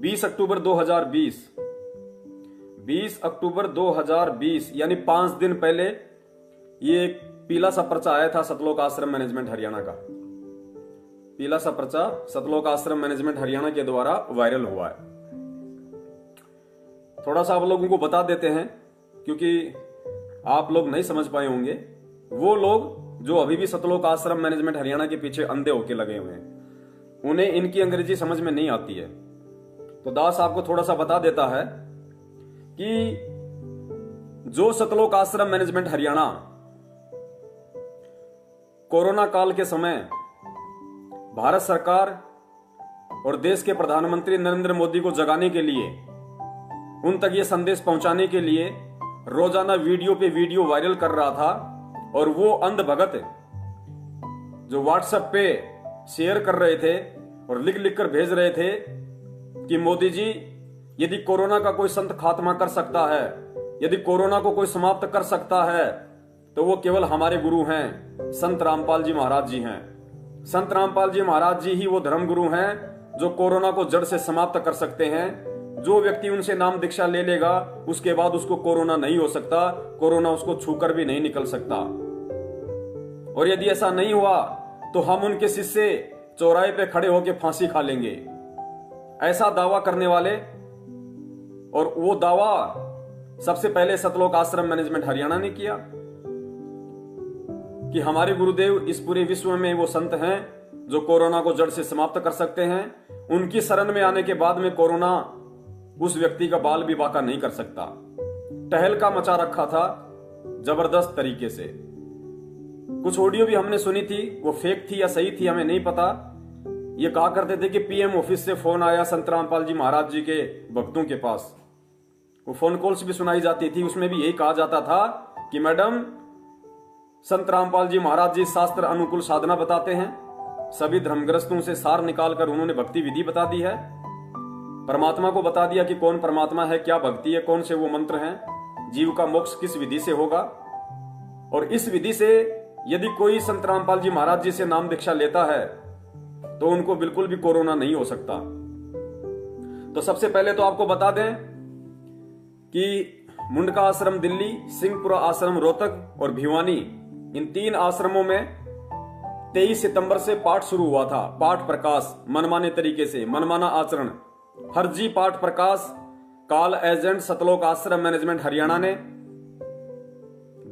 20 अक्टूबर 2020, 20 अक्टूबर 2020 यानी 5 दिन पहले ये एक पीला सा पर्चा आया था सतलोक आश्रम मैनेजमेंट हरियाणा का। पीला सा पर्चा सतलोक आश्रम मैनेजमेंट हरियाणा के द्वारा वायरल हुआ है। थोड़ा सा आप लोगों को बता देते हैं क्योंकि आप लोग नहीं समझ पाए होंगे। वो लोग जो अभी भी सतलोक आश्रम मैनेजमेंट हरियाणा के पीछे अंधे होके लगे हुए हैं, उन्हें इनकी अंग्रेजी समझ में नहीं आती है। तो दास आपको थोड़ा सा बता देता है कि जो सतलोक आश्रम मैनेजमेंट हरियाणा कोरोना काल के समय भारत सरकार और देश के प्रधानमंत्री नरेंद्र मोदी को जगाने के लिए, उन तक ये संदेश पहुंचाने के लिए रोजाना वीडियो पे वीडियो वायरल कर रहा था। और वो अंध भगत जो व्हाट्सएप पे शेयर कर रहे थे और लिख लिख कर भेज रहे थे कि मोदी जी, यदि कोरोना का कोई संत खात्मा कर सकता है, यदि कोरोना को कोई समाप्त कर सकता है, तो वो केवल हमारे गुरु हैं, संत रामपाल जी महाराज जी हैं। संत रामपाल जी महाराज जी ही वो धर्म गुरु हैं जो कोरोना को जड़ से समाप्त कर सकते हैं। जो व्यक्ति उनसे नाम दीक्षा ले लेगा उसके बाद उसको कोरोना नहीं हो सकता, कोरोना उसको छूकर भी नहीं निकल सकता। और यदि ऐसा नहीं हुआ तो हम उनके शिष्य चौराहे पे खड़े होकर फांसी खा लेंगे, ऐसा दावा करने वाले। और वो दावा सबसे पहले सतलोक आश्रम मैनेजमेंट हरियाणा ने किया कि हमारे गुरुदेव इस पूरे विश्व में वो संत हैं जो कोरोना को जड़ से समाप्त कर सकते हैं। उनकी शरण में आने के बाद में कोरोना उस व्यक्ति का बाल भी बाका नहीं कर सकता। टहलका मचा रखा था जबरदस्त तरीके से। कुछ ऑडियो भी हमने सुनी थी, वो फेक थी या सही थी हमें नहीं पता। ये कहा करते थे कि पीएम ऑफिस से फोन आया संत रामपाल जी महाराज जी के भक्तों के पास। वो फोन कॉल्स भी सुनाई जाती थी, उसमें भी यही कहा जाता था कि मैडम, संत रामपाल जी महाराज जी शास्त्र अनुकूल साधना बताते हैं, सभी धर्मग्रस्तों से सार निकालकर उन्होंने भक्ति विधि बता दी है, परमात्मा को बता दिया कि कौन परमात्मा है, क्या भक्ति है, कौन से वो मंत्र हैं, जीव का मोक्ष किस विधि से होगा। और इस विधि से यदि कोई संत रामपाल जी महाराज जी से नाम दीक्षा लेता है तो उनको बिल्कुल भी कोरोना नहीं हो सकता। तो सबसे पहले तो आपको बता दें कि मुंडका आश्रम दिल्ली, सिंहपुरा आश्रम रोहतक और भिवानी, इन 3 आश्रमों में 23 सितंबर से पाठ शुरू हुआ था। पाठ प्रकाश मनमाने तरीके से, मनमाना आचरण, फर्जी पाठ प्रकाश। काल एजेंट सतलोक आश्रम मैनेजमेंट हरियाणा ने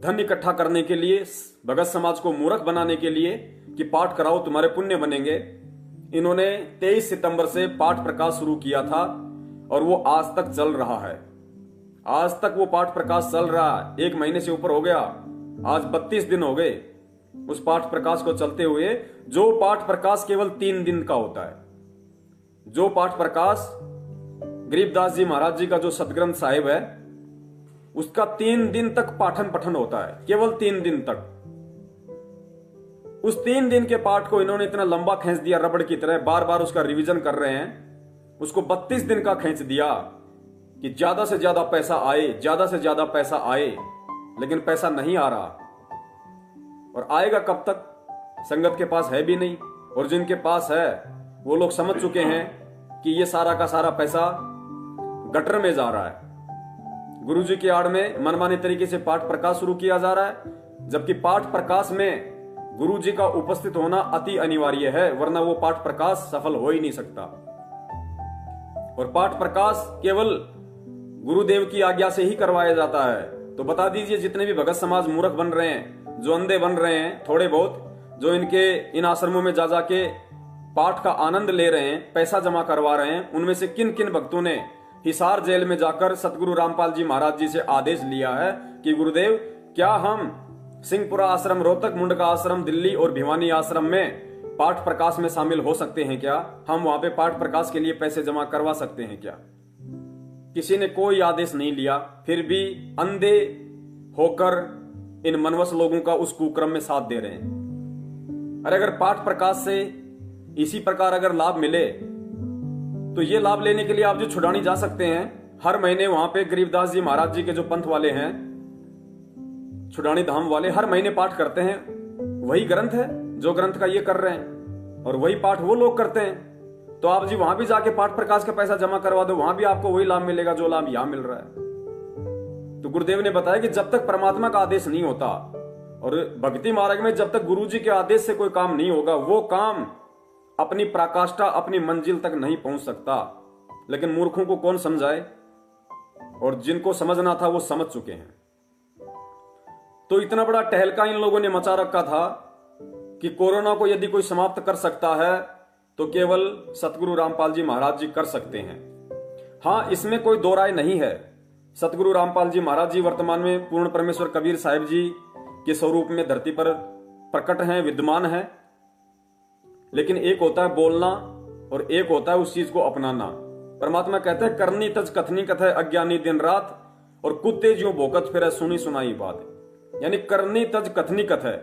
धन इकट्ठा करने के लिए, भगत समाज को मूर्ख बनाने के लिए कि पाठ कराओ तुम्हारे पुण्य बनेंगे, इन्होंने 23 सितंबर से पाठ प्रकाश शुरू किया था और वो आज तक चल रहा है। आज तक वो पाठ प्रकाश चल रहा है। 1 महीने से ऊपर हो गया, आज 32 दिन हो गए उस पाठ प्रकाश को चलते हुए। जो पाठ प्रकाश केवल 3 दिन का होता है, जो पाठ प्रकाश गरीबदास जी महाराज जी का जो सतग्रंथ साहिब है उसका 3 दिन तक पाठन पठन होता है, केवल 3 दिन तक। उस 3 दिन के पाठ को इन्होंने इतना लंबा खींच दिया, रबड़ की तरह, बार बार उसका रिवीजन कर रहे हैं। उसको 32 दिन का खींच दिया कि ज्यादा से ज्यादा पैसा आए, ज्यादा से ज्यादा पैसा आए, लेकिन पैसा नहीं आ रहा। और आएगा कब तक? संगत के पास है भी नहीं, और जिनके पास है वो लोग समझ चुके हैं कि ये सारा का सारा पैसा गटर में जा रहा है। गुरुजी की आड़ में मनमाने तरीके से पाठ प्रकाश शुरू किया जा रहा है, जबकि पाठ प्रकाश में गुरुजी का उपस्थित होना अति अनिवार्य है, वरना वो पाठ प्रकाश सफल हो ही नहीं सकता। और पाठ प्रकाश केवल गुरुदेव की आज्ञा से ही करवाया जाता है। तो बता दीजिए, जितने भी भगत समाज मूर्ख बन रहे हैं, जो अंधे बन रहे हैं, थोड़े बहुत जो इन आश्रमों में जा जाके पाठ का आनंद ले रहे हैं, पैसा जमा करवा रहे हैं, उनमें से किन किन भक्तों ने हिसार जेल में जाकर सतगुरु रामपाल जी महाराज जी से आदेश लिया है कि गुरुदेव, क्या हम सिंहपुरा आश्रम रोहतक, मुंडका आश्रम दिल्ली और भिवानी आश्रम में पाठ प्रकाश में शामिल हो सकते हैं क्या? हम वहां पे पाठ प्रकाश के लिए पैसे जमा करवा सकते हैं क्या? किसी ने कोई आदेश नहीं लिया। फिर भी अंधे होकर इन मनवस लोगों का उस कुक्रम में साथ दे रहे हैं। अरे अगर पाठ प्रकाश से इसी प्रकार अगर लाभ मिले तो ये लाभ लेने के लिए आप जो छुड़ानी जा सकते हैं। हर महीने वहां पे गरीबदास जी महाराज जी के जो पंथ वाले हैं, छुड़ानी धाम वाले, हर महीने पाठ करते हैं। वही ग्रंथ है जो ग्रंथ का ये कर रहे हैं, और वही पाठ वो लोग करते हैं। तो आप जी वहां भी जाके पाठ प्रकाश का पैसा जमा करवा दो, वहां भी आपको वही लाभ मिलेगा जो लाभ यहां मिल रहा है। तो गुरुदेव ने बताया कि जब तक परमात्मा का आदेश नहीं होता और भक्ति मार्ग में जब तक गुरु जी के आदेश से कोई काम नहीं होगा, वो काम अपनी पराकाष्ठा, अपनी मंजिल तक नहीं पहुंच सकता। लेकिन मूर्खों को कौन समझाए, और जिनको समझना था वो समझ चुके हैं। तो इतना बड़ा टहलका इन लोगों ने मचा रखा था कि कोरोना को यदि कोई समाप्त कर सकता है तो केवल सतगुरु रामपाल जी महाराज जी कर सकते हैं। हां, इसमें कोई दो राय नहीं है। सतगुरु रामपाल जी महाराज जी वर्तमान में पूर्ण परमेश्वर कबीर साहिब जी के स्वरूप में धरती पर प्रकट हैं, विद्यमान हैं। लेकिन एक होता है बोलना और एक होता है उस चीज को अपनाना। परमात्मा कहते हैं करनी तज कथनी कथे अज्ञानी दिन रात, और कुत्ते ज्यों भोकत फिरे सुनी सुनाई बात। यानी करनी तज कथनी कथे,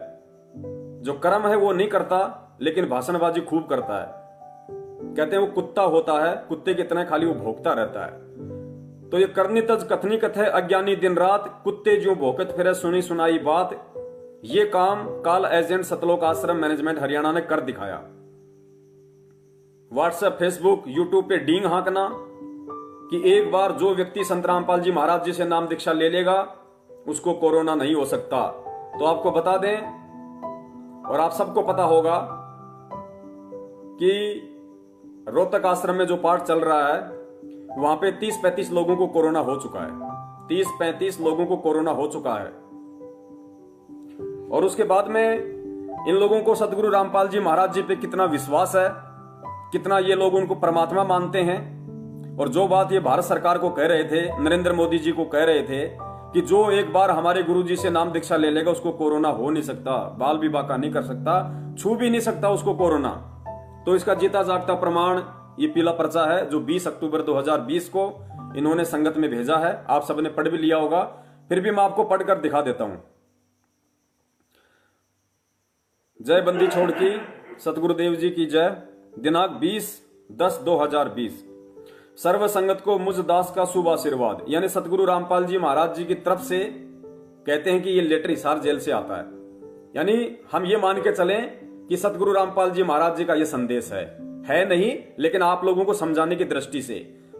जो कर्म है वो नहीं करता लेकिन भाषणबाजी खूब करता है। कहते हैं वो कुत्ता होता है, कुत्ते की तरह खाली वो भोंकता रहता है। तो ये करनी तज कथनी कथे अज्ञानी दिन रात, कुत्ते ज्यों भोकत फिरे सुनी सुनाई बात, ये काम काल एजेंट सतलोक आश्रम मैनेजमेंट हरियाणा ने कर दिखाया। व्हाट्सएप, फेसबुक, यूट्यूब पे डींग हाँकना कि एक बार जो व्यक्ति संत रामपाल जी महाराज जी से नाम दीक्षा ले लेगा उसको कोरोना नहीं हो सकता। तो आपको बता दें, और आप सबको पता होगा कि रोहतक आश्रम में जो पाठ चल रहा है वहां पे 30-35 लोगों को कोरोना हो चुका है। 30-35 लोगों को कोरोना हो चुका है। और उसके बाद में इन लोगों को सतगुरु रामपाल जी महाराज जी पे कितना विश्वास है, कितना ये लोग उनको परमात्मा मानते हैं। और जो बात ये भारत सरकार को कह रहे थे, नरेंद्र मोदी जी को कह रहे थे कि जो एक बार हमारे गुरु जी से नाम दीक्षा ले लेगा उसको कोरोना हो नहीं सकता, बाल भी बाका नहीं कर सकता, छू भी नहीं सकता उसको कोरोना। तो इसका जीता जागता प्रमाण ये पीला पर्चा है जो 20 अक्टूबर 2020 को इन्होंने संगत में भेजा है। आप सबने पढ़ भी लिया होगा, फिर भी मैं आपको पढ़कर दिखा देता हूं। जय बंदी छोड़ की सतगुरुदेव जी की जय। दिनांक 20/10/2020। सर्व संगत को मुझ दास का शुभ आशीर्वाद। यानी सतगुरु रामपाल जी महाराज जी की तरफ से कहते हैं कि ये लेटर हिसार जेल से आता है। यानी हम ये मान के चलें कि सतगुरु रामपाल जी महाराज जी का ये संदेश है नहीं, लेकिन आप लोगों को समझाने की दृष्टि से,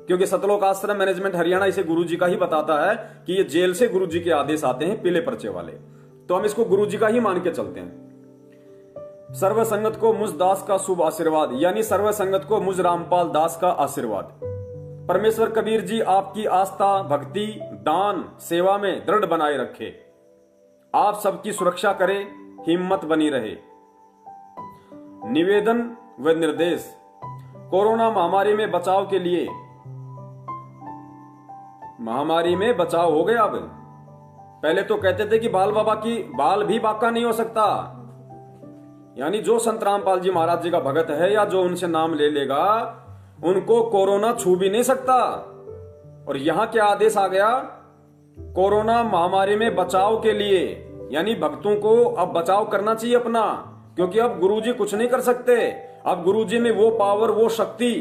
क्योंकि सतलोक आश्रम मैनेजमेंट हरियाणा इसे गुरु जी का ही बताता है कि ये जेल से गुरु जी के आदेश आते हैं पीले पर्चे वाले, तो हम इसको गुरु जी का ही मान के चलते हैं। सर्व संगत को मुझ दास का शुभ आशीर्वाद, यानी सर्व संगत को मुझ रामपाल दास का आशीर्वाद। परमेश्वर कबीर जी आपकी आस्था, भक्ति, दान, सेवा में दृढ़ बनाए रखे। आप सबकी सुरक्षा करें, हिम्मत बनी रहे। निवेदन व निर्देश। कोरोना महामारी में बचाव के लिए, महामारी में बचाव हो गया। अब पहले तो कहते थे कि बाल बाबा की बाल भी बाका नहीं हो सकता, यानी जो संत रामपाल जी महाराज जी का भगत है या जो उनसे नाम ले लेगा उनको कोरोना छू भी नहीं सकता। और यहां क्या आदेश आ गया, कोरोना महामारी में बचाव के लिए, यानी भक्तों को अब बचाव करना चाहिए अपना, क्योंकि अब गुरुजी कुछ नहीं कर सकते। अब गुरुजी में वो पावर, वो शक्ति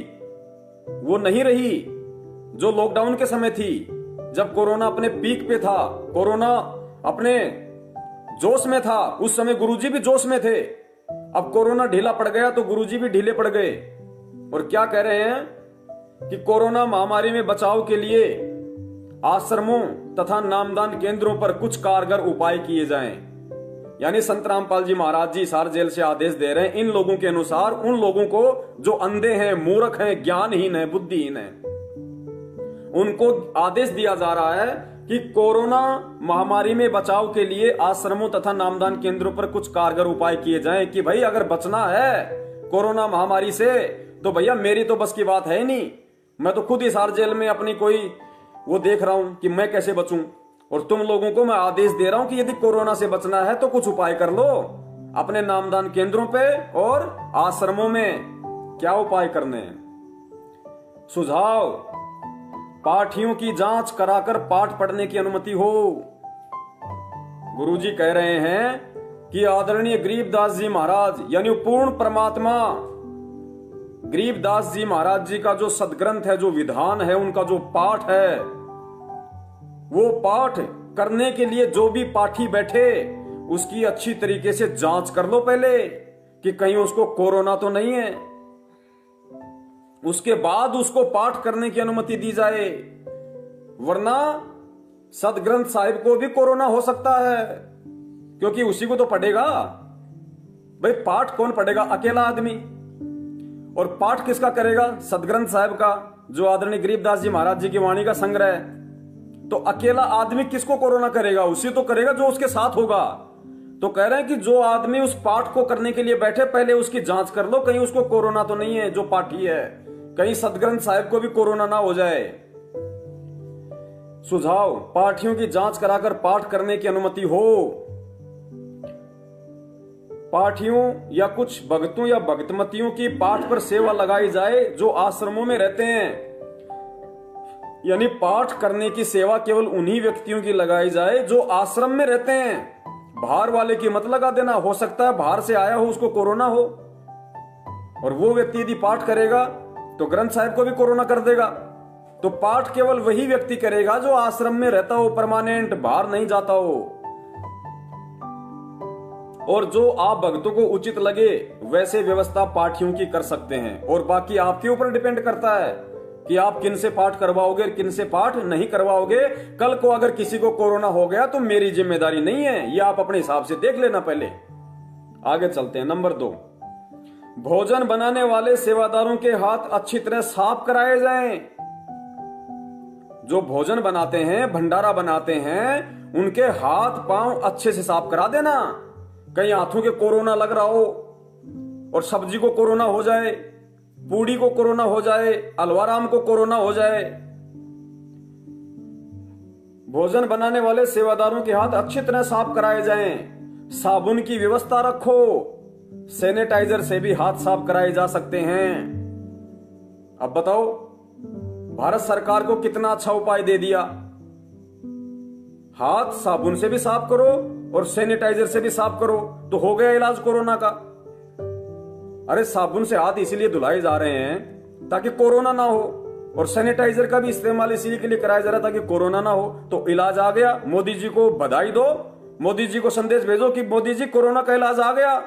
वो नहीं रही जो लॉकडाउन के समय थी, जब कोरोना अपने पीक पे था, कोरोना अपने जोश में था। उस समय गुरुजी भी जोश में थे। अब कोरोना ढीला पड़ गया तो गुरुजी भी ढीले पड़ गए। और क्या कह रहे हैं कि कोरोना महामारी में बचाव के लिए आश्रमों तथा नामदान केंद्रों पर कुछ कारगर उपाय किए जाएं। यानी संत रामपाल जी महाराज जी हिसार जेल से आदेश दे रहे हैं इन लोगों के अनुसार, उन लोगों को जो अंधे हैं, मूर्ख हैं, ज्ञानहीन हैं, बुद्धिहीन हैं, उनको आदेश दिया जा रहा है कि कोरोना महामारी में बचाव के लिए आश्रमों तथा नामदान केंद्रों पर कुछ कारगर उपाय किए जाएं। कि भाई अगर बचना है कोरोना महामारी से तो भैया मेरी तो बस की बात है ही नहीं। मैं तो खुद हिसार जेल में अपनी कोई वो देख रहा हूं कि मैं कैसे बचूं, और तुम लोगों को मैं आदेश दे रहा हूं कि यदि कोरोना से बचना है तो कुछ उपाय कर लो अपने नामदान केंद्रों पे और आश्रमों में। क्या उपाय करने हैं? सुझाव, पाठियों की जांच कराकर पाठ पढ़ने की अनुमति हो। गुरुजी कह रहे हैं कि आदरणीय गरीबदास जी महाराज, यानी पूर्ण परमात्मा गरीबदास जी महाराज जी का जो सदग्रंथ है, जो विधान है, उनका जो पाठ है, वो पाठ करने के लिए जो भी पाठी बैठे उसकी अच्छी तरीके से जांच कर लो पहले कि कहीं उसको कोरोना तो नहीं है। उसके बाद उसको पाठ करने की अनुमति दी जाए, वरना सदग्रंथ साहिब को भी कोरोना हो सकता है, क्योंकि उसी को तो पढ़ेगा। भाई पाठ कौन पढ़ेगा? अकेला आदमी। और पाठ किसका करेगा? सदग्रंथ साहिब का, जो आदरणीय गरीबदास जी महाराज जी की वाणी का संग्रह है। तो अकेला आदमी किसको कोरोना करेगा? उसी तो करेगा जो उसके साथ होगा। तो कह रहे हैं कि जो आदमी उस पाठ को करने के लिए बैठे, पहले उसकी जांच कर लो, कहीं उसको कोरोना तो नहीं है जो पाठी है, कहीं सदग्रंथ साहिब को भी कोरोना ना हो जाए। सुझाव: पाठियों की जांच कराकर पाठ करने की अनुमति हो। पाठियों या कुछ भक्तों या भक्तमतियों की पाठ पर सेवा लगाई जाए जो आश्रमों में रहते हैं। यानी पाठ करने की सेवा केवल उन्हीं व्यक्तियों की लगाई जाए जो आश्रम में रहते हैं। बाहर वाले की मत लगा देना, हो सकता है बाहर से आया हो उसको कोरोना हो, और वो व्यक्ति यदि पाठ करेगा तो ग्रंथ साहिब को भी कोरोना कर देगा। तो पाठ केवल वही व्यक्ति करेगा जो आश्रम में रहता हो, परमानेंट, बाहर नहीं जाता हो। और जो आप भक्तों को उचित लगे वैसे व्यवस्था पाठियों की कर सकते हैं, और बाकी आपके ऊपर डिपेंड करता है कि आप किन से पाठ करवाओगे, किन से पाठ नहीं करवाओगे। कल को अगर किसी को कोरोना हो गया तो मेरी जिम्मेदारी नहीं है, ये आप अपने हिसाब से देख लेना। पहले आगे चलते हैं। नंबर 2, भोजन बनाने वाले सेवादारों के हाथ अच्छी तरह साफ कराए जाएं। जो भोजन बनाते हैं, भंडारा बनाते हैं, उनके हाथ पांव अच्छे से साफ करा देना। कहीं हाथों के कोरोना लग रहा हो और सब्जी को कोरोना हो जाए, पूड़ी को कोरोना हो जाए, अलवाराम को कोरोना हो जाए। भोजन बनाने वाले सेवादारों के हाथ अच्छी तरह साफ कराए जाएं। साबुन की व्यवस्था रखो। सैनिटाइजर से भी हाथ साफ कराए जा सकते हैं। अब बताओ, भारत सरकार को कितना अच्छा उपाय दे दिया। हाथ साबुन से भी साफ करो और सैनिटाइजर से भी साफ करो, तो हो गया इलाज कोरोना का। अरे साबुन से हाथ इसलिए धुलाए जा रहे हैं ताकि कोरोना ना हो, और सैनिटाइजर का भी इस्तेमाल इसीलिए के लिए कराया जा रहा ताकि कोरोना ना हो। तो इलाज आ गया। मोदी जी को बधाई दो, मोदी जी को संदेश भेजो कि मोदी जी कोरोना का इलाज आ गया।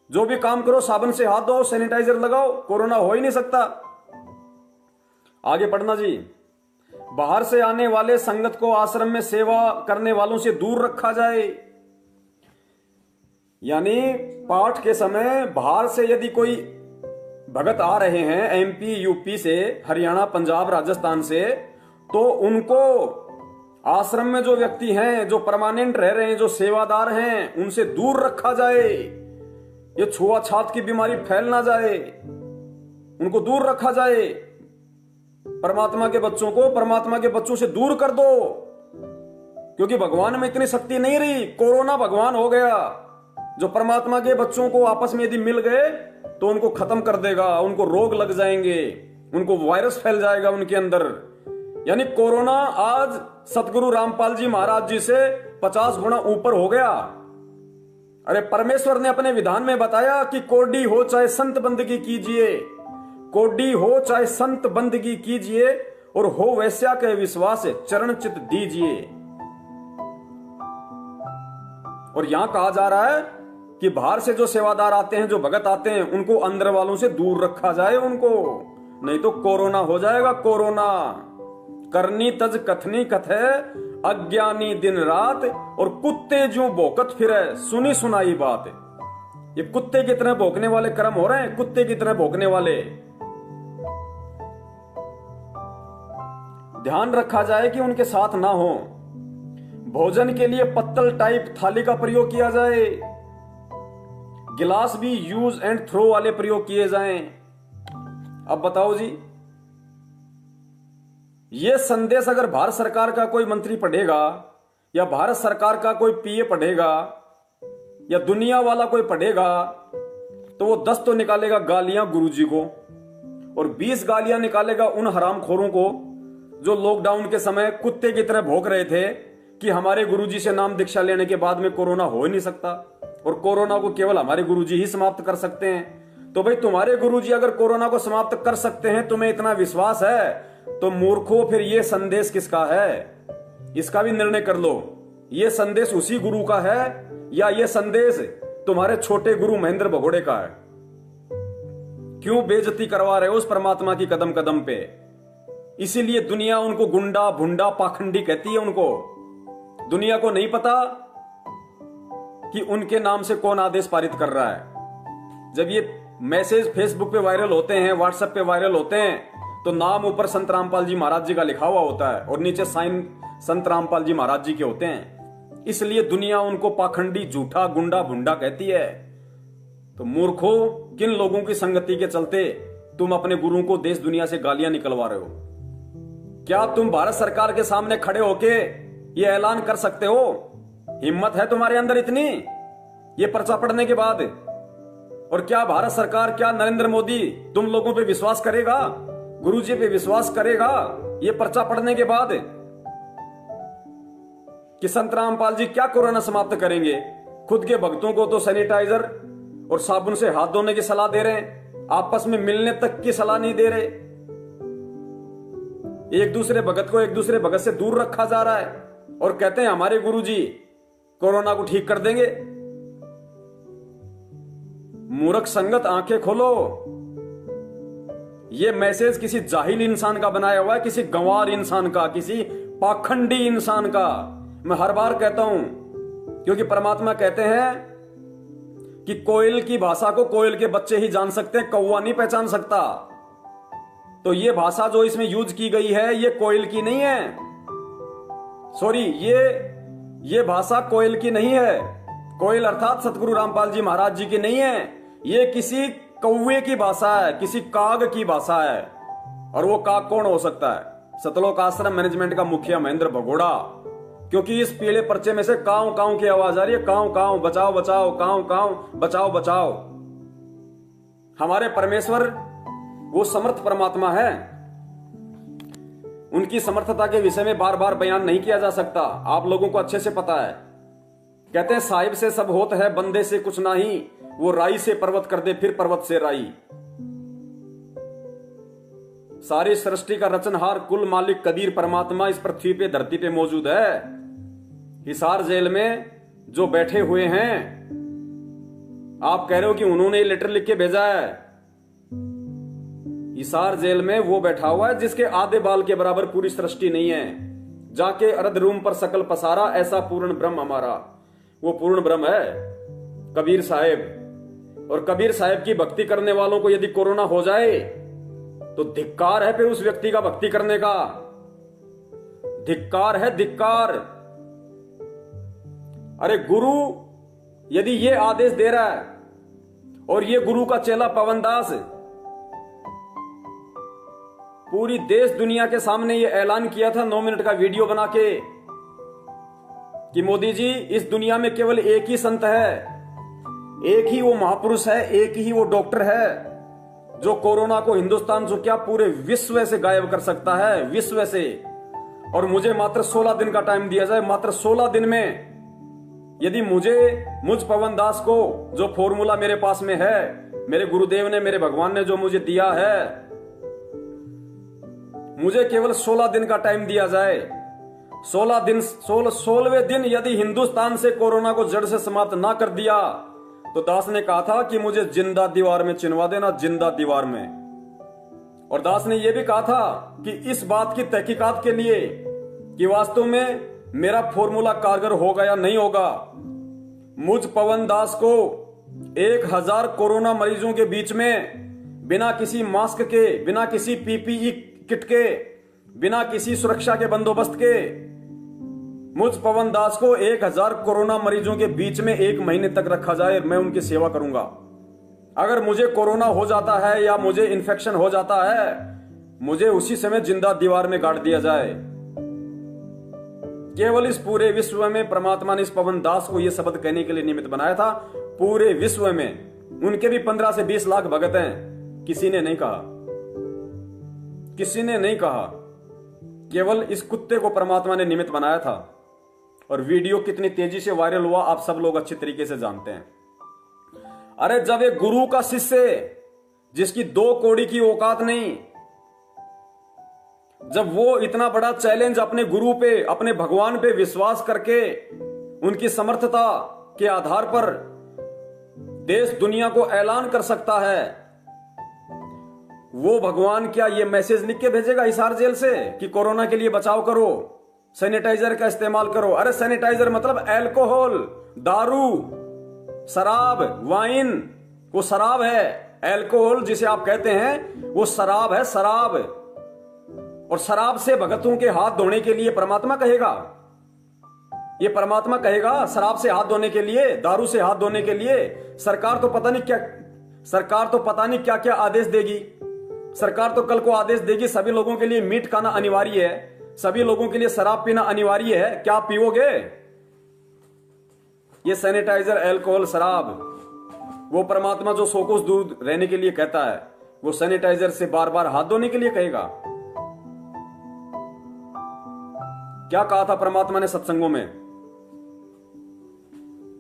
जो भी काम करो साबुन से हाथ धो, सैनिटाइजर लगाओ, कोरोना हो ही नहीं सकता। आगे पढ़ना जी। बाहर से आने वाले संगत को आश्रम में सेवा करने वालों से दूर रखा जाए। यानी पाठ के समय बाहर से यदि कोई भगत आ रहे हैं, एमपी, यूपी से, हरियाणा, पंजाब, राजस्थान से, तो उनको आश्रम में जो व्यक्ति हैं, जो परमानेंट रह रहे हैं, जो सेवादार हैं, उनसे दूर रखा जाए। ये छुआछूत की बीमारी फैल ना जाए, उनको दूर रखा जाए। परमात्मा के बच्चों को परमात्मा के बच्चों से दूर कर दो, क्योंकि भगवान में इतनी शक्ति नहीं रही। कोरोना भगवान हो गया। जो परमात्मा के बच्चों को आपस में यदि मिल गए तो उनको खत्म कर देगा, उनको रोग लग जाएंगे, उनको वायरस फैल जाएगा उनके अंदर। यानी कोरोना आज सतगुरु रामपाल जी महाराज जी से 50 गुना ऊपर हो गया। अरे परमेश्वर ने अपने विधान में बताया कि कोडी हो चाहे संत बंदगी कीजिए, कोडी हो चाहे संत बंदगी कीजिए, और हो वैश्या के विश्वास चरण चित दीजिए। और यहां कहा जा रहा है कि बाहर से जो सेवादार आते हैं, जो भगत आते हैं, उनको अंदर वालों से दूर रखा जाए उनको, नहीं तो कोरोना हो जाएगा। कोरोना करनी तज कथनी कथे, अज्ञानी दिन रात, और कुत्ते जो भौंकत फिरे, सुनी सुनाई बात। ये कुत्ते की तरह भौंकने वाले कर्म हो रहे हैं, कुत्ते की तरह भौंकने वाले। ध्यान रखा जाए कि उनके साथ ना हो। भोजन के लिए पत्तल टाइप थाली का प्रयोग किया जाए। गिलास भी यूज एंड थ्रो वाले प्रयोग किए जाएं। अब बताओ जी, ये संदेश अगर भारत सरकार का कोई मंत्री पढ़ेगा, या भारत सरकार का कोई पीए पढ़ेगा, या दुनिया वाला कोई पढ़ेगा, तो वो 10 तो निकालेगा गालियां गुरुजी को, और 20 गालियां निकालेगा उन हरामखोरों को जो लॉकडाउन के समय कुत्ते की तरह भौंक रहे थे कि हमारे गुरुजी से नाम दीक्षा लेने के बाद में कोरोना हो ही नहीं सकता, और कोरोना को केवल हमारे गुरुजी ही समाप्त कर सकते हैं। तो भाई तुम्हारे गुरुजी अगर कोरोना को समाप्त कर सकते हैं, तुम्हें इतना विश्वास है, तो मूर्खों फिर ये संदेश किसका है? इसका भी निर्णय कर लो। ये संदेश उसी गुरु का है या ये संदेश तुम्हारे छोटे गुरु महेंद्र भगोड़े का है? क्यों बेइज्जती करवा रहे हो उस परमात्मा की कदम कदम पे? इसीलिए दुनिया उनको गुंडा भुंडा पाखंडी कहती है। उनको, दुनिया को नहीं पता कि उनके नाम से कौन आदेश पारित कर रहा है। जब ये मैसेज फेसबुक पे वायरल होते हैं, व्हाट्सएप पे वायरल होते हैं, तो नाम ऊपर संत रामपाल जी महाराज जी का लिखा हुआ होता है और नीचे साइन संत रामपाल जी महाराज जी के होते हैं। इसलिए दुनिया उनको पाखंडी झूठा गुंडा भुंडा कहती है। तो मूर्खों, किन लोगों की संगति के चलते तुम अपने गुरु को देश दुनिया से गालियां निकलवा रहे हो? क्या तुम भारत सरकार के सामने खड़े होके ये ऐलान कर सकते हो? हिम्मत है तुम्हारे अंदर इतनी ये पर्चा पढ़ने के बाद? और क्या भारत सरकार, क्या नरेंद्र मोदी तुम लोगों पे विश्वास करेगा? गुरुजी पे विश्वास करेगा ये पर्चा पढ़ने के बाद कि संत रामपाल जी क्या कोरोना समाप्त करेंगे? खुद के भक्तों को तो सैनिटाइजर और साबुन से हाथ धोने की सलाह दे रहे हैं, आपस में मिलने तक की सलाह नहीं दे रहे। एक दूसरे भगत को एक दूसरे भगत से दूर रखा जा रहा है और कहते हैं हमारे गुरुजी कोरोना को ठीक कर देंगे। मूर्ख संगत, आंखें खोलो। यह मैसेज किसी जाहिल इंसान का बनाया हुआ है, किसी गंवार इंसान का, किसी पाखंडी इंसान का। मैं हर बार कहता हूं, क्योंकि परमात्मा कहते हैं कि कोयल की भाषा को कोयल के बच्चे ही जान सकते हैं, कौवा नहीं पहचान सकता। तो ये भाषा जो इसमें यूज की गई है ये कोयल की नहीं है। सॉरी, ये भाषा कोयल की नहीं है। कोयल अर्थात सतगुरु रामपाल जी महाराज जी की नहीं है। ये किसी कौवे की भाषा है, किसी काग की भाषा है। और वो काग कौन हो सकता है? सतलोक आश्रम मैनेजमेंट का मुखिया महेंद्र भगोड़ा। क्योंकि इस पीले पर्चे में से काव काव की आवाज आ रही है, काव काव बचाओ बचाओ, काव काव बचाओ बचाओ। हमारे परमेश्वर वो समर्थ परमात्मा है, उनकी समर्थता के विषय में बार बार बयान नहीं किया जा सकता। आप लोगों को अच्छे से पता है। कहते हैं साहिब से सब होत है, बंदे से कुछ नहीं। वो राई से पर्वत कर दे, फिर पर्वत से राई। सारी सृष्टि का रचनहार कुल मालिक कबीर परमात्मा इस पृथ्वी पे, धरती पे मौजूद है। हिसार जेल में जो बैठे हुए हैं, आप कह रहे हो कि उन्होंने ये लेटर लिख के भेजा है। हिसार जेल में वो बैठा हुआ है जिसके आधे बाल के बराबर पूरी सृष्टि नहीं है। जाके अर्ध रूम पर सकल पसारा, ऐसा पूर्ण ब्रह्म हमारा। वो पूर्ण ब्रह्म है कबीर साहेब। और कबीर साहेब की भक्ति करने वालों को यदि कोरोना हो जाए तो धिक्कार है फिर उस व्यक्ति का भक्ति करने का। धिक्कार है, धिक्कार। अरे गुरु यदि ये आदेश दे रहा है और ये गुरु का चेला पवन दास पूरी देश दुनिया के सामने ये ऐलान किया था 9 मिनट का वीडियो बना के कि मोदी जी इस दुनिया में केवल एक ही संत है, एक ही वो महापुरुष है, एक ही वो डॉक्टर है जो कोरोना को हिंदुस्तान जो क्या पूरे विश्व से गायब कर सकता है, विश्व से। और मुझे मात्र 16 दिन का टाइम दिया जाए। मात्र 16 दिन में यदि मुझ पवन दास को जो फॉर्मूला मेरे पास में है, मेरे गुरुदेव ने, मेरे भगवान ने जो मुझे दिया है, मुझे केवल 16 दिन का टाइम दिया जाए। 16वें दिन यदि हिंदुस्तान से कोरोना को जड़ से समाप्त ना कर दिया तो दास ने कहा था कि मुझे जिंदा दीवार में चिनवा देना, जिंदा दीवार में। और दास ने यह भी कहा था कि इस बात की तहकीकात के लिए कि वास्तव में मेरा फॉर्मूला कारगर होगा या नहीं होगा, मुझ पवन दास को 1000 कोरोना मरीजों के बीच में बिना किसी मास्क के, बिना किसी पीपीई किट के, बिना किसी सुरक्षा के बंदोबस्त के, मुझ पवन दास को 1000 कोरोना मरीजों के बीच में 1 महीने तक रखा जाए, मैं उनकी सेवा करूंगा। अगर मुझे कोरोना हो जाता है या मुझे इन्फेक्शन हो जाता है, मुझे उसी समय जिंदा दीवार में गाड़ दिया जाए। केवल इस पूरे विश्व में परमात्मा ने इस पवन दास को यह शब्द कहने के लिए निमित्त बनाया था। पूरे विश्व में उनके भी 15 से 20 लाख भगत हैं, किसी ने नहीं कहा, किसी ने नहीं कहा। केवल इस कुत्ते को परमात्मा ने निमित्त बनाया था। और वीडियो कितनी तेजी से वायरल हुआ आप सब लोग अच्छी तरीके से जानते हैं। अरे जब एक गुरु का शिष्य जिसकी 2 कौड़ी की औकात नहीं, जब वो इतना बड़ा चैलेंज अपने गुरु पे, अपने भगवान पे विश्वास करके उनकी समर्थता के आधार पर देश दुनिया को ऐलान कर सकता है वो भगवान क्या ये मैसेज लिख के भेजेगा हिसार जेल से कि कोरोना के लिए बचाव करो, सैनिटाइजर का इस्तेमाल करो? अरे सैनिटाइजर मतलब अल्कोहल, दारू, शराब, वाइन, वो शराब है। अल्कोहल जिसे आप कहते हैं वो शराब है, शराब। और शराब से भगतों के हाथ धोने के लिए परमात्मा कहेगा, ये परमात्मा कहेगा शराब से हाथ धोने के लिए, दारू से हाथ धोने के लिए? सरकार तो पता नहीं क्या क्या आदेश देगी। सरकार तो कल को आदेश देगी सभी लोगों के लिए मीट खाना अनिवार्य है, सभी लोगों के लिए शराब पीना अनिवार्य है। क्या पीओगे? ये सैनिटाइजर, अल्कोहल, शराब, वो परमात्मा जो 100 कोस दूर रहने के लिए कहता है, वो सैनिटाइजर से बार बार हाथ धोने के लिए कहेगा? क्या कहा था परमात्मा ने सत्संगों में?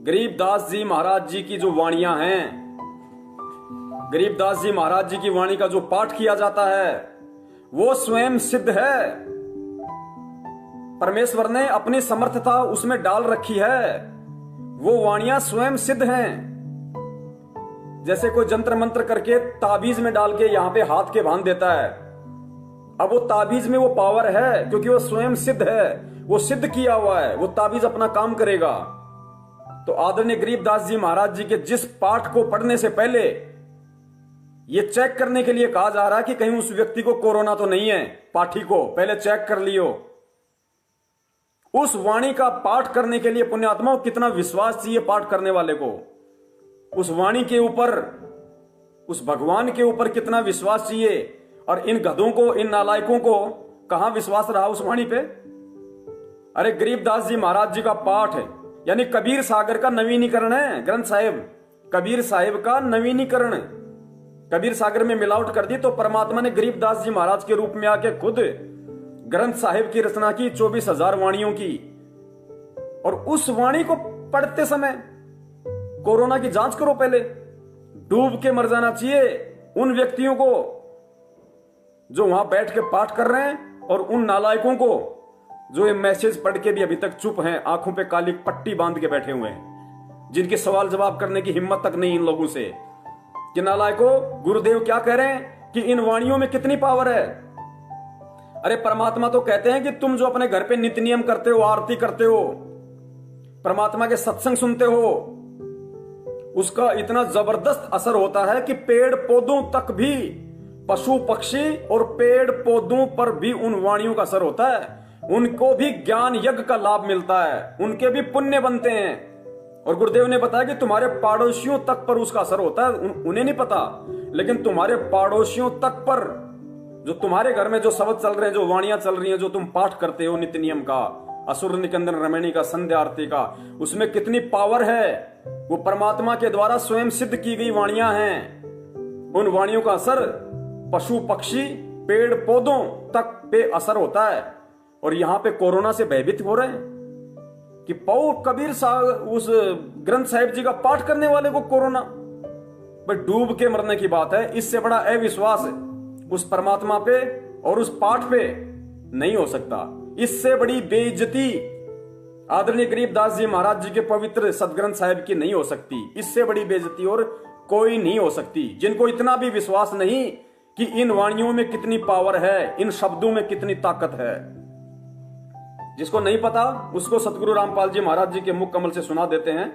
गरीबदास जी महाराज जी की जो वाणियां हैं, गरीबदास जी महाराज जी की वाणी का जो पाठ किया जाता है वो स्वयं सिद्ध है। परमेश्वर ने अपनी समर्थता उसमें डाल रखी है, वो वाणियां स्वयं सिद्ध हैं। जैसे कोई जंत्र मंत्र करके ताबीज में डाल के यहां पे हाथ के बांध देता है, अब वो ताबीज में वो पावर है क्योंकि वो स्वयं सिद्ध है, वो सिद्ध किया हुआ है, वो ताबीज अपना काम करेगा। तो आदरणीय गरीबदास जी महाराज जी के जिस पाठ को पढ़ने से पहले ये चेक करने के लिए कहा जा रहा है कि कहीं उस व्यक्ति को कोरोना तो नहीं है, पाठी को पहले चेक कर लियो। उस वाणी का पाठ करने के लिए पुण्यात्माओं कितना विश्वास चाहिए पाठ करने वाले को, उस वाणी के ऊपर, उस भगवान के ऊपर कितना विश्वास चाहिए। और इन गधों को, इन नालायकों को कहां विश्वास रहा उस वाणी पे? अरे गरीबदास जी महाराज जी का पाठ है यानी कबीर सागर का नवीनीकरण है ग्रंथ साहिब, कबीर साहिब का नवीनीकरण। कबीर सागर में मिलावट कर दी तो परमात्मा ने गरीबदास जी महाराज के रूप में आके खुद ग्रंथ साहिब की रचना की 24,000 वाणियों की। और उस वाणी को पढ़ते समय कोरोना की जांच करो, पहले डूब के मर जाना चाहिए उन व्यक्तियों को जो वहां बैठ के पाठ कर रहे हैं, और उन नालायकों को जो ये मैसेज पढ़ के भी अभी तक चुप हैं, आंखों पे काली पट्टी बांध के बैठे हुए हैं, जिनके सवाल जवाब करने की हिम्मत तक नहीं इन लोगों से कि नालायकों, गुरुदेव क्या कह रहे हैं कि इन वाणियों में कितनी पावर है। अरे परमात्मा तो कहते हैं कि तुम जो अपने घर पे नित्य नियम करते हो, आरती करते हो, परमात्मा के सत्संग सुनते हो, उसका इतना जबरदस्त असर होता है कि पेड़ पौधों तक भी, पशु पक्षी और पेड़ पौधों पर भी उन वाणियों का असर होता है। उनको भी ज्ञान यज्ञ का लाभ मिलता है, उनके भी पुण्य बनते हैं। और गुरुदेव ने बताया कि तुम्हारे पड़ोसियों तक पर उसका असर होता है, उन्हें नहीं पता, लेकिन तुम्हारे पड़ोसियों तक पर, जो तुम्हारे घर में जो शब्द चल रहे हैं, जो वाणियां चल रही हैं, जो तुम पाठ करते हो नित्य नियम का, असुर निकंदन रमणी का, संध्या आरती का, उसमें कितनी पावर है। वो परमात्मा के द्वारा स्वयं सिद्ध की गई वाणियां हैं। उन वाणियों का असर पशु पक्षी पेड़ पौधों तक पे असर होता है। और यहां पे कोरोना से भयभीत हो रहे हैं कि पौ कबीर साहब, उस ग्रंथ साहिब जी का पाठ करने वाले को कोरोना, भाई डूब के मरने की बात है। इससे बड़ा अविश्वास उस परमात्मा पे और उस पाठ पे नहीं हो सकता। इससे बड़ी बेइज्जती आदरणीय गरीबदास जी महाराज जी के पवित्र सदग्रंथ साहिब की नहीं हो सकती। इससे बड़ी बेइज्जती और कोई नहीं हो सकती। जिनको इतना भी विश्वास नहीं कि इन वाणियों में कितनी पावर है, इन शब्दों में कितनी ताकत है, जिसको नहीं पता उसको सतगुरु रामपाल जी महाराज जी के मुख कमल से सुना देते हैं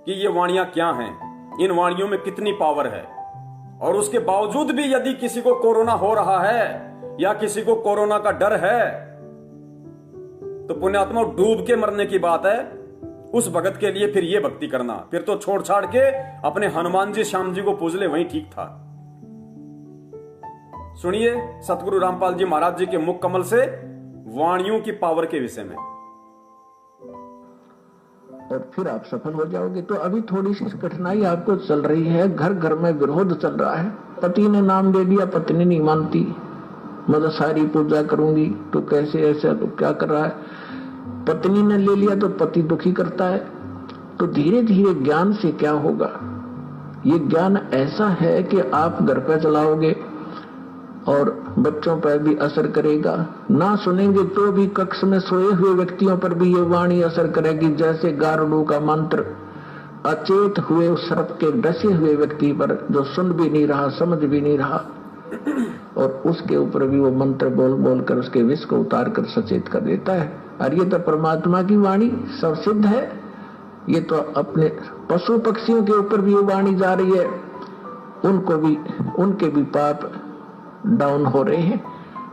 कि ये वाणियां क्या हैं, इन वाणियों में कितनी पावर है। और उसके बावजूद भी यदि किसी को कोरोना हो रहा है या किसी को कोरोना का डर है, तो पुण्यात्मा डूब के मरने की बात है। उस भगत के लिए फिर ये भक्ति करना, फिर तो छोड़ छाड़ के अपने हनुमान जी श्याम जी को पूज ले, वही ठीक था। सुनिए सतगुरु रामपाल जी महाराज जी के मुख कमल से वाणियों की पावर के विषय में। और फिर आप सफल हो जाओगे। तो अभी थोड़ी सी कठिनाई आपको चल रही है, घर घर में विरोध चल रहा है। पति ने नाम ले लिया, पत्नी नहीं मानती, मतलब सारी पूजा करूंगी, तो कैसे ऐसा, तो क्या कर रहा है। पत्नी ने ले लिया तो पति दुखी करता है। तो धीरे धीरे ज्ञान से क्या होगा, ये ज्ञान ऐसा है कि आप घर पे चलाओगे और बच्चों पर भी असर करेगा। ना सुनेंगे तो भी कक्ष में सोए हुए व्यक्तियों पर भी ये वाणी असर करेगी, जैसे गारुड़ का मंत्र अचेत हुए उस सर्प के डसे हुए व्यक्ति पर, जो सुन भी नहीं रहा, समझ भी नहीं रहा, और उसके ऊपर भी वो मंत्र बोल बोल कर उसके विष को उतार कर सचेत कर देता है। और ये तो परमात्मा की वाणी सब सिद्ध है। ये तो अपने पशु पक्षियों के ऊपर भी ये वाणी जा रही है, उनके भी पाप डाउन हो रहे हैं।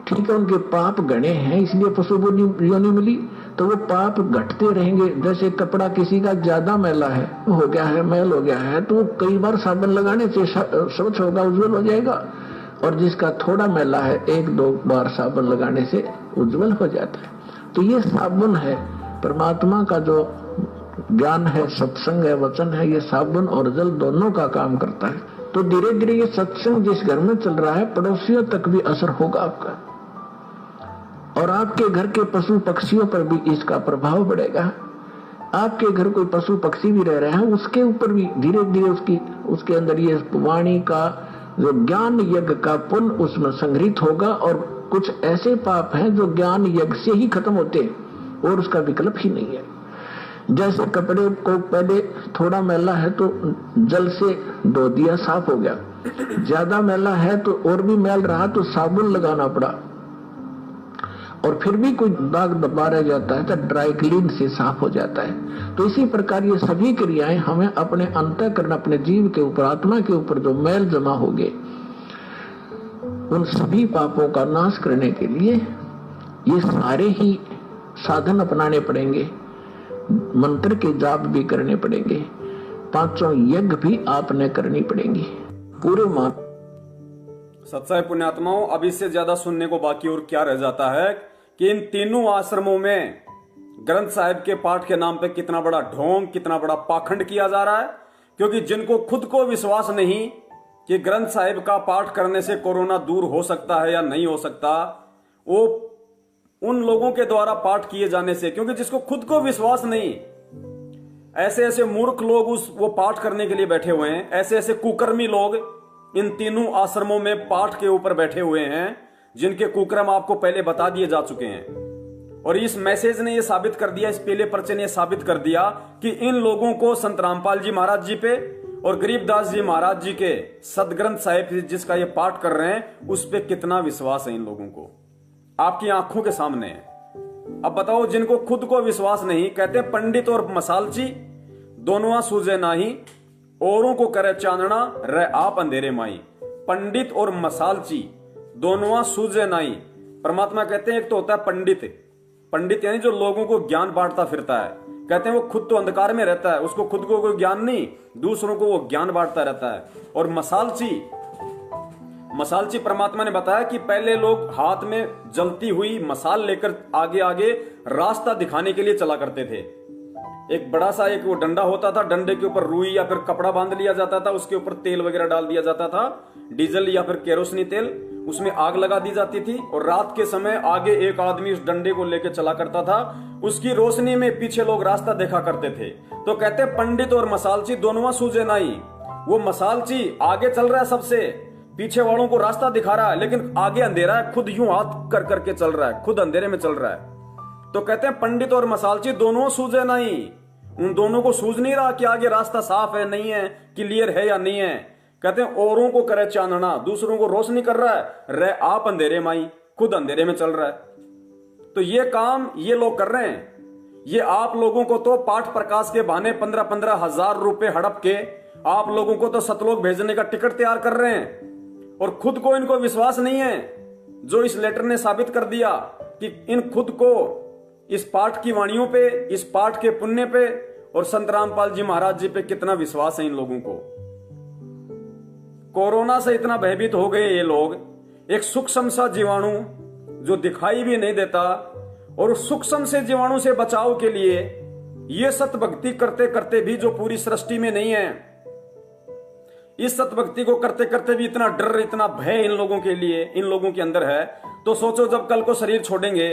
ठीक है, उनके पाप गणे हैं इसलिए पशु योनि मिली, तो वो पाप घटते रहेंगे। जैसे कपड़ा किसी का ज्यादा मैला है, हो गया है, मैल हो गया है, तो कई बार साबुन लगाने से स्वच्छ होगा, उज्जवल हो जाएगा। और जिसका थोड़ा मैला है, 1-2 बार साबुन लगाने से उज्जवल हो जाता है। तो ये साबुन है, परमात्मा का जो ज्ञान है, सत्संग है, वचन है, ये साबुन और जल दोनों का काम करता है। तो धीरे धीरे ये सत्संग जिस घर में चल रहा है, पड़ोसियों तक भी असर होगा आपका, और आपके घर के पशु पक्षियों पर भी इसका प्रभाव पड़ेगा। आपके घर कोई पशु पक्षी भी रह रहे हैं, उसके ऊपर भी धीरे धीरे उसके अंदर ये वाणी का जो ज्ञान यज्ञ का पुण्य उसमें संग्रहित होगा। और कुछ ऐसे पाप हैं जो ज्ञान यज्ञ से ही खत्म होते हैं और उसका विकल्प ही नहीं है। जैसे कपड़े को पहले थोड़ा मैला है तो जल से धो दिया, साफ हो गया। ज्यादा मैला है तो और भी मैल रहा तो साबुन लगाना पड़ा, और फिर भी कोई दाग दबा रह जाता है तो ड्राई क्लीन से साफ हो जाता है। तो इसी प्रकार ये सभी क्रियाएं हमें अपने अंतःकरण, अपने जीव के ऊपर, आत्मा के ऊपर जो मैल जमा हो गए, उन सभी पापों का नाश करने के लिए ये सारे ही साधन अपनाने पड़ेंगे। मंत्र के जाप भी करने पड़ेंगे, 5 यज्ञ भी आपने करनी पड़ेंगी। पूरे सत्संग पुण्यात्माओं, अब इससे ज्यादा सुनने को बाकी और क्या रह जाता है कि इन तीनों आश्रमों में ग्रंथ साहिब के पाठ के नाम पे कितना बड़ा ढोंग, कितना बड़ा पाखंड किया जा रहा है। क्योंकि जिनको खुद को विश्वास नहीं कि ग्रंथ साहिब का पाठ करने से कोरोना दूर हो सकता है या नहीं हो सकता, वो उन लोगों के द्वारा पाठ किए जाने से, क्योंकि जिसको खुद को विश्वास नहीं, ऐसे ऐसे मूर्ख लोग वो पाठ करने के लिए बैठे हुए हैं। ऐसे ऐसे कुकर्मी लोग इन तीनों आश्रमों में पाठ के ऊपर बैठे हुए हैं, जिनके कुकर्म आपको पहले बता दिए जा चुके हैं। और इस मैसेज ने यह साबित कर दिया, इस पहले पर्चे ने साबित कर दिया कि इन लोगों को संत रामपाल जी महाराज जी पे और गरीबदास जी महाराज जी के सदग्रंथ साहिब जिसका ये पाठ कर रहे हैं, उस पे कितना विश्वास है इन लोगों को, आपकी आंखों के सामने है। अब बताओ, जिनको खुद को विश्वास नहीं, कहते पंडित और मसालची दोनों सूझे नाही, औरों को करे चांदना रह आप अंधेरे माई। पंडित और मसालची दोनों सूझे नाही। परमात्मा कहते हैं एक तो होता है पंडित, पंडित यानी जो लोगों को ज्ञान बांटता फिरता है। कहते हैं वो खुद तो अंधकार में रहता है, उसको खुद को कोई ज्ञान नहीं, दूसरों को वो ज्ञान बांटता रहता है। और मसालची परमात्मा ने बताया कि पहले लोग हाथ में जलती हुई मसाल लेकर आगे आगे रास्ता दिखाने के लिए चला करते थे। एक बड़ा सा एक वो डंडा होता था, डंडे के ऊपर रुई या फिर कपड़ा बांध लिया जाता था, उसके ऊपर तेल वगैरह डाल दिया जाता था, डीजल या फिर केरोसिनी तेल, उसमें आग लगा दी जाती थी। और रात के समय आगे एक आदमी उस डंडे को लेकर चला करता था, उसकी रोशनी में पीछे लोग रास्ता देखा करते थे। तो कहते पंडित और मसालची दोनों सूझे नहीं। वो मसालची आगे चल रहा है, सबसे पीछे वालों को रास्ता दिखा रहा है, लेकिन आगे अंधेरा है, खुद यूं हाथ कर करके चल रहा है, खुद अंधेरे में चल रहा है। तो कहते हैं पंडित और मसालची दोनों सूझे नहीं, उन दोनों को सूझ नहीं रहा कि आगे रास्ता साफ है नहीं है, क्लियर है या नहीं है। कहते हैं औरों को करे चांदना, दूसरों को रोशनी कर रहा है, रह आप अंधेरे माई, खुद अंधेरे में चल रहा है। तो ये काम ये लोग कर रहे हैं। ये आप लोगों को तो पाठ प्रकाश के बहाने 15-15 हजार रुपए हड़प के आप लोगों को तो सतलोक भेजने का टिकट तैयार कर रहे हैं, और खुद को इनको विश्वास नहीं है। जो इस लेटर ने साबित कर दिया कि इन खुद को इस पाठ की वाणियों पे, इस पाठ के पुण्य पे और संत रामपाल जी महाराज जी पे कितना विश्वास है इन लोगों को। कोरोना से इतना भयभीत हो गए ये लोग, एक सूक्ष्म सा जीवाणु जो दिखाई भी नहीं देता, और उस सूक्ष्म से जीवाणु से बचाव के लिए ये सत भक्ति करते करते भी जो पूरी सृष्टि में नहीं है, इस सत भक्ति को करते करते भी इतना डर, इतना भय इन लोगों के लिए, इन लोगों के अंदर है। तो सोचो जब कल को शरीर छोड़ेंगे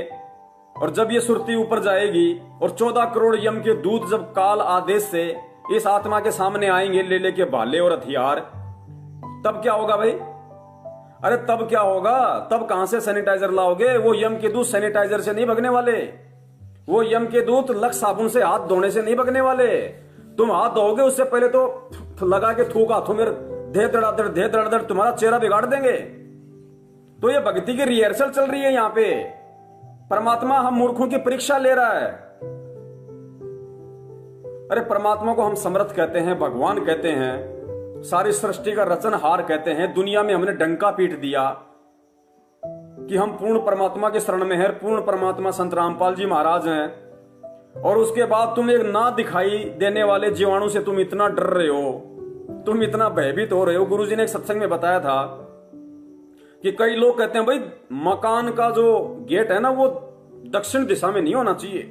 और जब ये सुरती ऊपर जाएगी और 14 करोड़ यम के दूत जब काल आदेश से इस आत्मा के सामने आएंगे ले लेके भाले और हथियार, तब क्या होगा भाई? अरे तब क्या होगा? तब कहां से सैनिटाइजर लाओगे? वो यम के दूत सैनिटाइजर से नहीं भगने वाले, वो यम के दूत लक्स साबुन से हाथ धोने से नहीं भगने वाले। तुम हाथ धोगे उससे पहले तो लगा के थूक हाथों में, धे धड़ाधड़ तुम्हारा चेहरा बिगाड़ देंगे। तो ये भक्ति की रिहर्सल चल रही है यहां पे। परमात्मा हम मूर्खों की परीक्षा ले रहा है। अरे परमात्मा को हम समर्थ कहते हैं, भगवान कहते हैं, सारी सृष्टि का रचनहार कहते हैं। दुनिया में हमने डंका पीट दिया कि हम पूर्ण परमात्मा के शरण में हैं, पूर्ण परमात्मा संत रामपाल जी महाराज हैं। और उसके बाद तुम एक ना दिखाई देने वाले जीवाणु से तुम इतना डर रहे हो, तुम इतना भयभीत हो रहे हो। गुरुजी ने एक सत्संग में बताया था कि कई लोग कहते हैं भाई मकान का जो गेट है ना वो दक्षिण दिशा में नहीं होना चाहिए।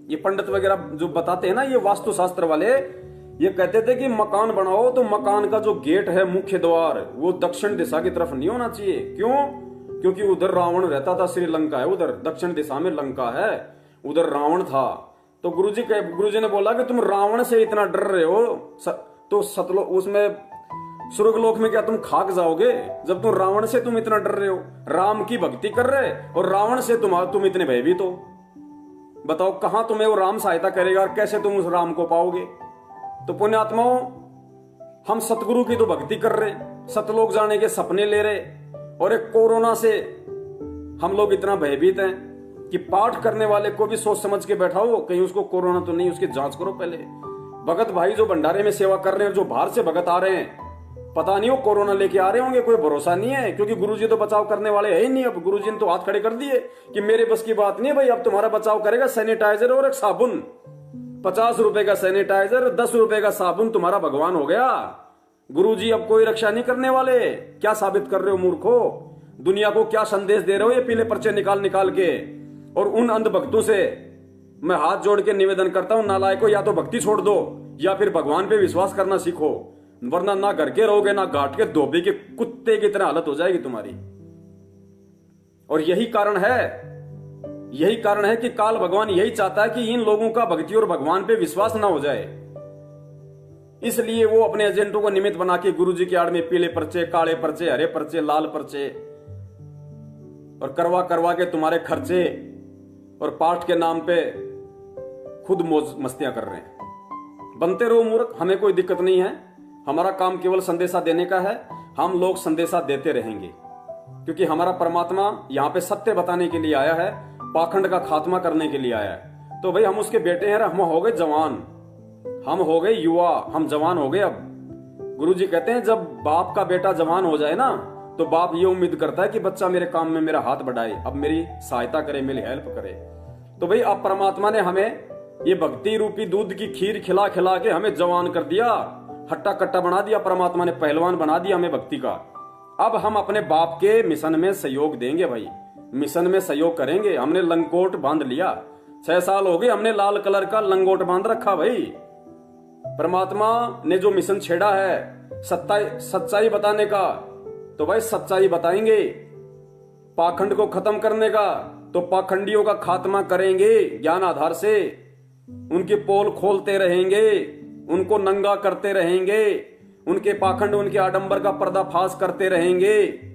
ये पंडित वगैरह जो बताते हैं ना, ये वास्तुशास्त्र वाले, ये कहते थे कि मकान बनाओ तो मकान का जो गेट है, मुख्य द्वार, वो दक्षिण दिशा की तरफ नहीं होना चाहिए। क्यों? क्योंकि उधर रावण रहता था, श्रीलंका है उधर, दक्षिण दिशा में लंका है, उधर रावण था। तो गुरुजी ने बोला कि तुम रावण से इतना डर रहे हो तो सतलोक उसमें स्वर्गलोक में क्या तुम खाक जाओगे? जब तुम रावण से तुम इतना डर रहे हो, राम की भक्ति कर रहे और रावण से तुम इतने भयभीत हो, बताओ कहां तुम्हें वो राम सहायता करेगा और कैसे तुम उस राम को पाओगे? तो पुण्यात्माओं, हम सतगुरु की तो भक्ति कर रहे, सतलोक जाने के सपने ले रहे, और एक कोरोना से हम लोग इतना भयभीत हैं कि पाठ करने वाले को भी सोच समझ के बैठाओ, कहीं उसको कोरोना तो नहीं, उसकी जांच करो पहले। भगत भाई जो भंडारे में सेवा कर रहे हैं, जो बाहर से भगत आ रहे हैं, पता नहीं वो कोरोना लेके आ रहे होंगे, कोई भरोसा नहीं है, क्योंकि गुरुजी तो बचाव करने वाले है ही नहीं। अब गुरुजी ने तो हाथ खड़े कर दिए कि मेरे बस की बात नहीं है भाई, अब तुम्हारा बचाव करेगा सैनिटाइजर और एक साबुन। 50 रुपए का सैनिटाइजर, 10 रुपए का साबुन, तुम्हारा भगवान हो गया। गुरुजी अब कोई रक्षा नहीं करने वाले। क्या साबित कर रहे हो मूर्खो? दुनिया को क्या संदेश दे रहे हो ये पीले पर्चे निकाल निकाल के? और उन अंध भक्तों से मैं हाथ जोड़ के निवेदन करता हूं, नालायको, या तो भक्ति छोड़ दो या फिर भगवान पे विश्वास करना सीखो, वरना ना घर के रहोगे ना घाट के धोबी के कुत्ते की तरह हालत हो जाएगी तुम्हारी। और यही कारण है कि काल भगवान यही चाहता है कि इन लोगों का भक्ति और भगवान पे विश्वास ना हो जाए। इसलिए वो अपने एजेंटों को निमित्त बना के गुरुजी की आड़ में पीले पर्चे, काले पर्चे, हरे पर्चे, लाल पर्चे और करवा करवा के तुम्हारे खर्चे और पाठ के नाम पे खुद मौज मस्तियां कर रहे हैं। बनते रहो मूर्ख, हमें कोई दिक्कत नहीं है। हमारा काम केवल संदेशा देने का है। हम लोग संदेशा देते रहेंगे, क्योंकि हमारा परमात्मा यहाँ पे सत्य बताने के लिए आया है, पाखंड का खात्मा करने के लिए आया है। तो भाई हम उसके बेटे हैं, हम हो गए जवान, हम हो गए युवा, हम जवान हो गए। अब गुरुजी कहते हैं जब बाप का बेटा जवान हो जाए ना, तो बाप ये उम्मीद करता है कि बच्चा मेरे काम में मेरा हाथ बढ़ाए, अब मेरी सहायता करे, मेरी हेल्प करे। तो भाई अब परमात्मा ने हमें ये भक्ति रूपी दूध की खीर खिला खिला के हमें जवान कर दिया, हट्टा कट्टा बना दिया। परमात्मा ने पहलवान बना दिया हमें भक्ति का। अब हम अपने बाप के मिशन में सहयोग देंगे भाई, मिशन में सहयोग करेंगे। हमने लंगोट बांध लिया, 6 साल हो गए हमने लाल कलर का लंगोट बांध रखा भाई। परमात्मा ने जो मिशन छेड़ा है सच्चाई बताने का, तो भाई सच्चाई बताएंगे। पाखंड को खत्म करने का, तो पाखंडियों का खात्मा करेंगे ज्ञान आधार से। उनकी पोल खोलते रहेंगे, उनको नंगा करते रहेंगे, उनके पाखंड, उनके आडंबर का पर्दाफाश करते रहेंगे।